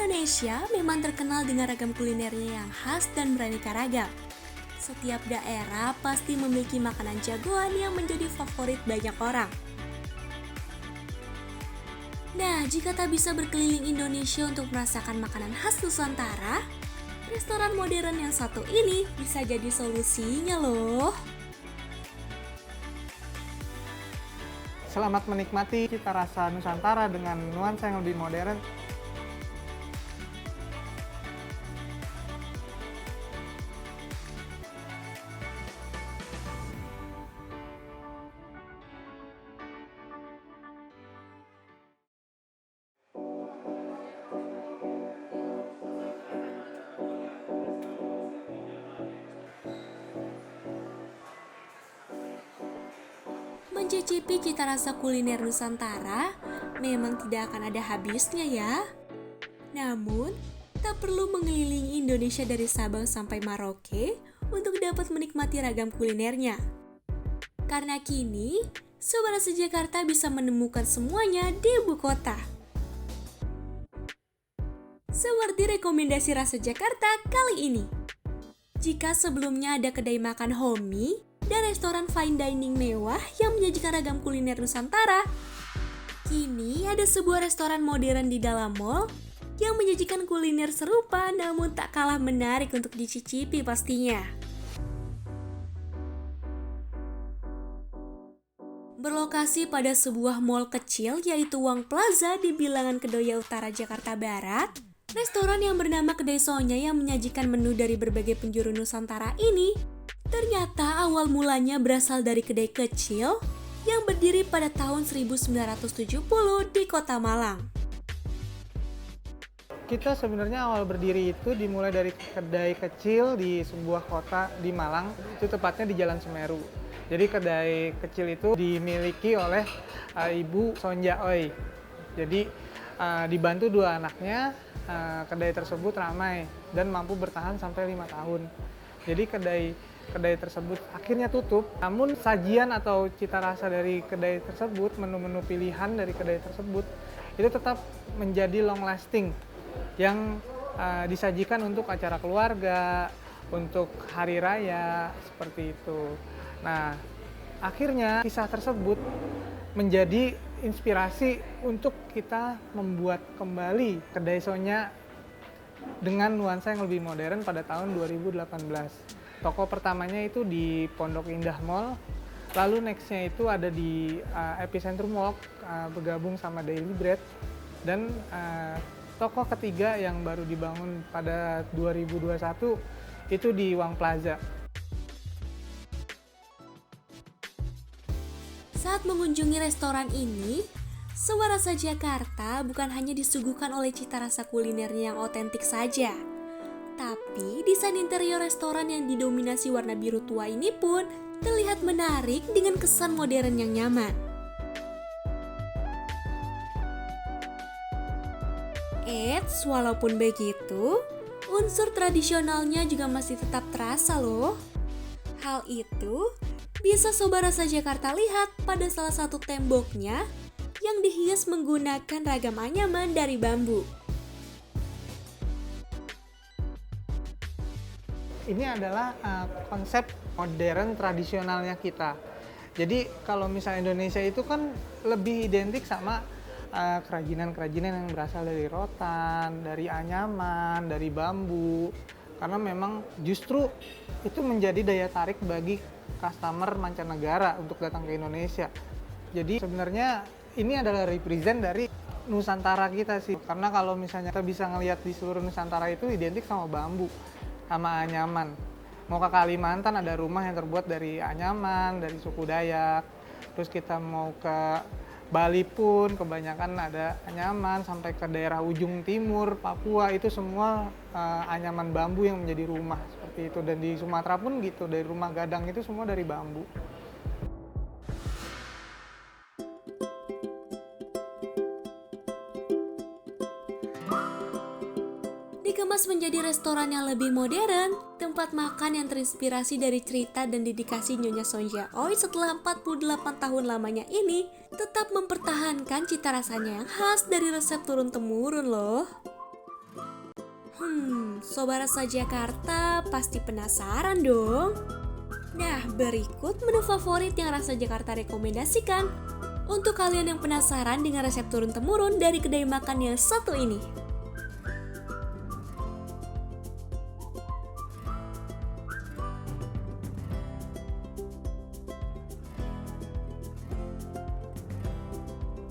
Indonesia memang terkenal dengan ragam kulinernya yang khas dan beraneka ragam. Setiap daerah pasti memiliki makanan jagoan yang menjadi favorit banyak orang. Nah, jika tak bisa berkeliling Indonesia untuk merasakan makanan khas Nusantara, restoran modern yang satu ini bisa jadi solusinya loh. Selamat menikmati cita rasa Nusantara dengan nuansa yang lebih modern. Mencicipi cita rasa kuliner Nusantara memang tidak akan ada habisnya ya. Namun, tak perlu mengelilingi Indonesia dari Sabang sampai Merauke untuk dapat menikmati ragam kulinernya. Karena kini, Sobat Rasa Jakarta bisa menemukan semuanya di ibu kota. Seperti rekomendasi Rasa Jakarta kali ini. Jika sebelumnya ada kedai makan homey dan restoran fine dining mewah yang menyajikan ragam kuliner Nusantara, kini ada sebuah restoran modern di dalam mall yang menyajikan kuliner serupa namun tak kalah menarik untuk dicicipi pastinya. Berlokasi pada sebuah mall kecil yaitu Wang Plaza di bilangan Kedoya Utara, Jakarta Barat, restoran yang bernama Kedai Sonya yang menyajikan menu dari berbagai penjuru Nusantara ini ternyata awal mulanya berasal dari kedai kecil yang berdiri pada tahun 1970 di Kota Malang. Kita sebenarnya awal berdiri itu dimulai dari kedai kecil di sebuah kota di Malang, itu tepatnya di Jalan Semeru. Jadi kedai kecil itu dimiliki oleh Ibu Sonja Oi. Jadi dibantu dua anaknya, kedai tersebut ramai dan mampu bertahan sampai 5 tahun. Jadi kedai tersebut akhirnya tutup, namun sajian atau cita rasa dari kedai tersebut, menu-menu pilihan dari kedai tersebut itu tetap menjadi long lasting yang disajikan untuk acara keluarga, untuk hari raya, seperti itu. Nah, akhirnya kisah tersebut menjadi inspirasi untuk kita membuat kembali Kedai Sonya dengan nuansa yang lebih modern pada tahun 2018. Toko pertamanya itu di Pondok Indah Mall, lalu nextnya itu ada di Epicentrum Walk, bergabung sama Daily Bread, dan toko ketiga yang baru dibangun pada 2021 itu di Wang Plaza. Saat mengunjungi restoran ini, Sobat Rasa Jakarta bukan hanya disuguhkan oleh cita rasa kulinernya yang otentik saja, tapi desain interior restoran yang didominasi warna biru tua ini pun terlihat menarik dengan kesan modern yang nyaman. Eits, walaupun begitu, unsur tradisionalnya juga masih tetap terasa loh. Hal itu bisa Sobat Rasa Jakarta lihat pada salah satu temboknya yang dihias menggunakan ragam anyaman dari bambu. Ini adalah konsep modern tradisionalnya kita. Jadi kalau misalnya Indonesia itu kan lebih identik sama kerajinan-kerajinan yang berasal dari rotan, dari anyaman, dari bambu. Karena memang justru itu menjadi daya tarik bagi customer mancanegara untuk datang ke Indonesia. Jadi sebenarnya ini adalah represent dari Nusantara kita sih. Karena kalau misalnya kita bisa ngelihat di seluruh Nusantara itu identik sama bambu, sama anyaman. Mau ke Kalimantan ada rumah yang terbuat dari anyaman, dari suku Dayak. Terus kita mau ke Bali pun kebanyakan ada anyaman, sampai ke daerah ujung timur, Papua, itu semua anyaman bambu yang menjadi rumah seperti itu. Dan di Sumatera pun gitu, dari rumah gadang itu semua dari bambu. Dikemas menjadi restoran yang lebih modern, tempat makan yang terinspirasi dari cerita dan dedikasi Nyonya Sonja Oi setelah 48 tahun lamanya ini tetap mempertahankan cita rasanya yang khas dari resep turun-temurun loh. Sobat Rasa Jakarta pasti penasaran dong. Nah, berikut menu favorit yang Rasa Jakarta rekomendasikan untuk kalian yang penasaran dengan resep turun-temurun dari kedai makan yang satu ini.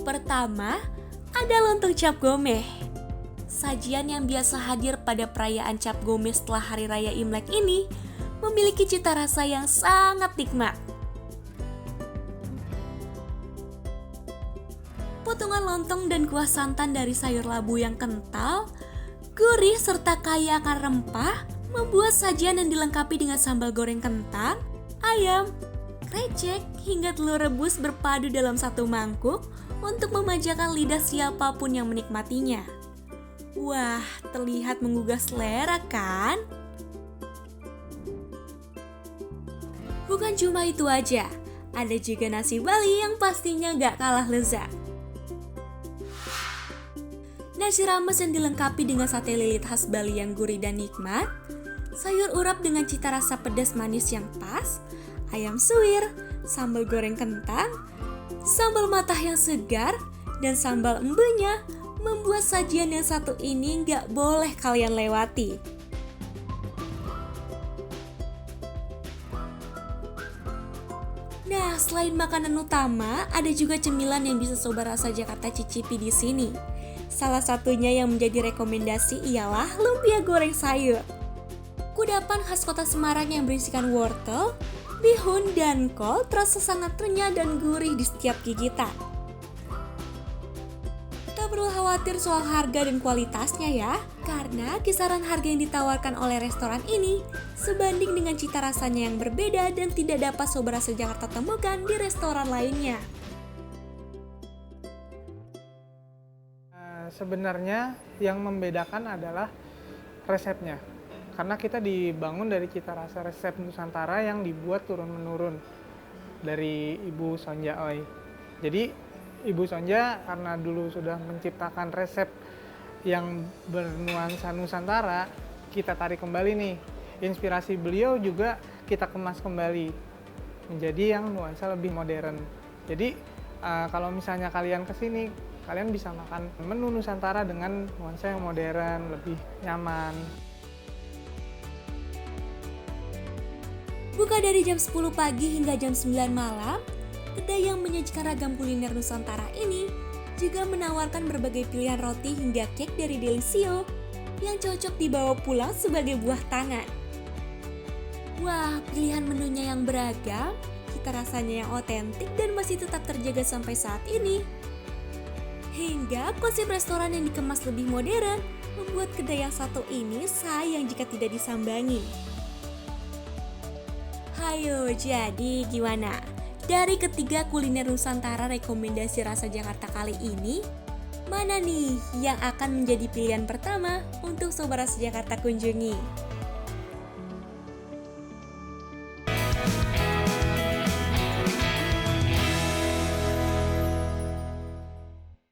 Pertama, ada lontong cap gomeh. Sajian yang biasa hadir pada perayaan cap gomeh setelah Hari Raya Imlek ini memiliki cita rasa yang sangat nikmat. Potongan lontong dan kuah santan dari sayur labu yang kental, gurih serta kaya akan rempah membuat sajian yang dilengkapi dengan sambal goreng kentang, ayam, krecek hingga telur rebus berpadu dalam satu mangkuk untuk memanjakan lidah siapapun yang menikmatinya. Wah, terlihat menggugah selera kan? Bukan cuma itu aja, ada juga nasi Bali yang pastinya gak kalah lezat. Nasi rames yang dilengkapi dengan sate lilit khas Bali yang gurih dan nikmat, sayur urap dengan cita rasa pedas manis yang pas, ayam suwir, sambal goreng kentang, sambal matah yang segar, dan sambal embenya membuat sajian yang satu ini gak boleh kalian lewati. Nah, selain makanan utama, ada juga cemilan yang bisa Sobat Rasa Jakarta cicipi di sini. Salah satunya yang menjadi rekomendasi ialah lumpia goreng sayur. Kudapan khas kota Semarang yang berisikan wortel, bihun, dan kol terasa sangat renyah dan gurih di setiap gigitan. Tak perlu khawatir soal harga dan kualitasnya ya, karena kisaran harga yang ditawarkan oleh restoran ini sebanding dengan cita rasanya yang berbeda dan tidak dapat Sobat Rasa Jakarta temukan di restoran lainnya. Sebenarnya yang membedakan adalah resepnya. Karena kita dibangun dari cita rasa resep Nusantara yang dibuat turun-menurun dari Ibu Sonja Oy. Jadi Ibu Sonja karena dulu sudah menciptakan resep yang bernuansa Nusantara, kita tarik kembali nih. Inspirasi beliau juga kita kemas kembali menjadi yang nuansa lebih modern. Jadi kalau misalnya kalian kesini, kalian bisa makan menu Nusantara dengan nuansa yang modern, lebih nyaman. Buka dari jam 10 pagi hingga jam 9 malam, kedai yang menyajikan ragam kuliner Nusantara ini juga menawarkan berbagai pilihan roti hingga cake dari Delisio yang cocok dibawa pulang sebagai buah tangan. Wah, pilihan menunya yang beragam, cita rasanya yang otentik dan masih tetap terjaga sampai saat ini. Hingga konsep restoran yang dikemas lebih modern membuat kedai yang satu ini sayang jika tidak disambangi. Hayo, jadi gimana? Dari ketiga kuliner Nusantara rekomendasi Rasa Jakarta kali ini, mana nih yang akan menjadi pilihan pertama untuk Sobat Rasa Jakarta kunjungi?